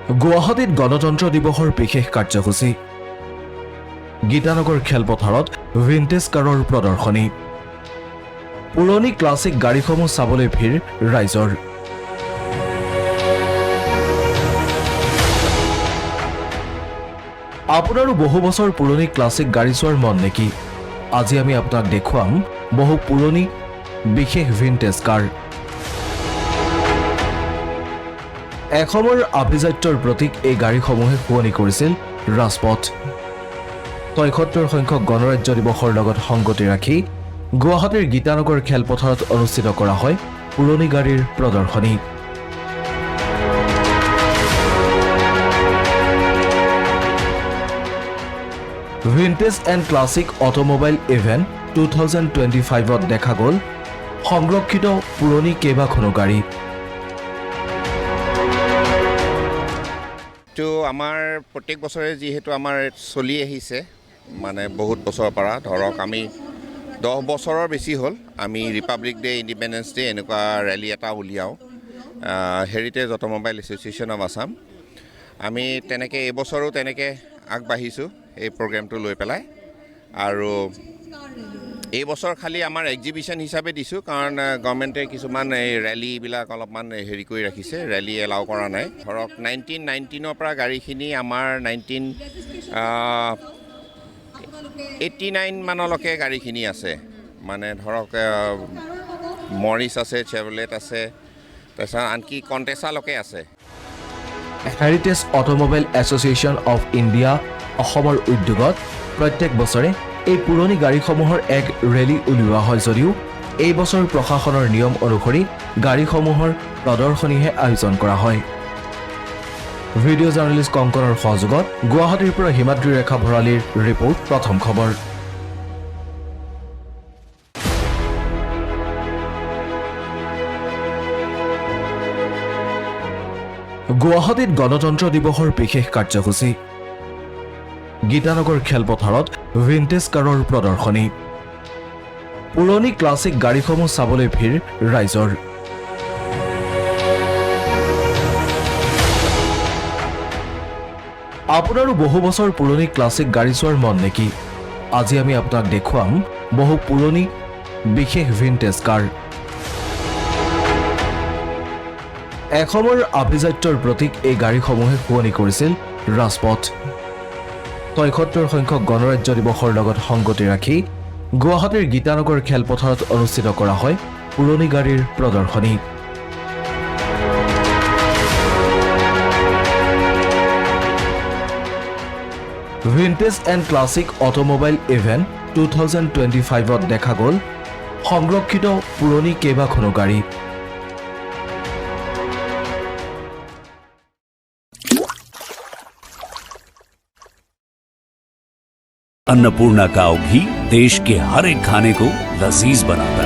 গুৱাহাটীত গণতন্ত্ৰ দিৱসৰ বিশেষ কাৰ্যসূচী গীতানগৰ খেলপথাৰত ভিন্টেজ কাৰৰ প্ৰদৰ্শনী পুৰণি ক্লাছিক গাড়ীসমূহ চাবলৈ ভিৰ ৰাইজৰ আপোনাৰো বহু বছৰ পুৰণি ক্লাছিক গাড়ী চোৱাৰ মন নেকি আজি আমি আপোনাক দেখুৱাম বহু পুৰণি বিশেষ ভিন্টেজ কাৰ এসময়ৰ আভিজাত্যৰ প্ৰতীক এই গাড়ীসমূহে শুৱনি কৰিছিল ৰাজপথ ৭৫ সংখ্যক গণৰাজ্য দিৱসৰ লগত সংগতি ৰাখি গুৱাহাটীৰ গীতানগৰ খেলপথাৰত অনুষ্ঠিত কৰা হয় পুৰণি গাড়ীৰ প্ৰদৰ্শনী vintage and classic automobile event 2025ত দেখা গ'ল সংৰক্ষিত পুৰণি কেইবাখনো গাড়ী তো আমাৰ প্ৰত্যেক বছৰে যিহেতু আমাৰ চলি আহিছে মানে বহুত বছৰৰ পৰা ধৰক আমি 10 বছৰৰ বেছি হ'ল আমি ৰিপাব্লিক ডে ইণ্ডিপেণ্ডেন্স ডে এনেকুৱা ৰেলী এটা উলিয়াওঁ heritage automobile association of Assam আমি তেনেকৈ এইবছৰো তেনেকৈ আগবাঢ়িছোঁ এই প্ৰগ্ৰেমটো লৈ পেলাই আৰু এই বছৰ খালি আমাৰ এক্সিবিশ্যন হিচাপে দিছোঁ কাৰণ গভৰ্ণমেণ্টে কিছুমান এই ৰেলীবিলাক অলপমান হেৰি কৰি ৰাখিছে ৰেলী এলাউ কৰা নাই ধৰক 1919ৰ পৰা গাড়ীখিনি আমাৰ 1989 মানলৈকে গাড়ীখিনি আছে মানে ধৰক মৰিছ আছে চেভলেট আছে তাৰপিছত আনকি কণ্টেচালৈকে আছে heritage automobile association of India অসমৰ উদ্যোগত প্ৰত্যেক বছৰে এই পুৰণি গাড়ীসমূহৰ এক ৰেলী উলিওৱা হয় যদিও এই বছৰ প্ৰশাসনৰ নিয়ম অনুসৰি গাড়ীসমূহৰ প্ৰদৰ্শনীহে আয়োজন কৰা হয় ভিডিঅ' জাৰ্নেলিষ্ট কংকনৰ সহযোগত গুৱাহাটীৰ পৰা হিমাদ্ৰী ৰেখা ভৰালীৰ ৰিপৰ্ট প্ৰথম খবৰ গুৱাহাটীত গণতন্ত্ৰ দিৱসৰ বিশেষ কাৰ্যসূচী গীতানগৰ খেলপথাৰত ভিন্টেজ কাৰৰ প্ৰদৰ্শনী পুৰণি ক্লাছিক গাড়ীসমূহ চাবলৈ ভিৰ ৰাইজৰ আপোনাৰো বহু বছৰ পুৰণি ক্লাছিক গাড়ী চোৱাৰ মন নেকি আজি আমি আপোনাক দেখুৱাম বহু পুৰণি বিশেষ ভিন্টেজ কাৰ এসময়ৰ আভিজাত্যৰ প্ৰতীক এই গাড়ীসমূহে শুৱনি কৰিছিল ৰাজপথ ৭৫ সংখ্যক গণৰাজ্য দিৱসৰ লগত সংগতি ৰাখি গুৱাহাটীৰ গীতানগৰ খেলপথাৰত অনুষ্ঠিত কৰা হয় পুৰণি গাড়ীৰ প্ৰদৰ্শনী vintage and classic automobile event 2025ত দেখা গ'ল সংৰক্ষিত পুৰণি কেইবাখনো গাড়ী अन्नपूर्णा काव घी देश के हर एक खाने को लजीज बनाता है।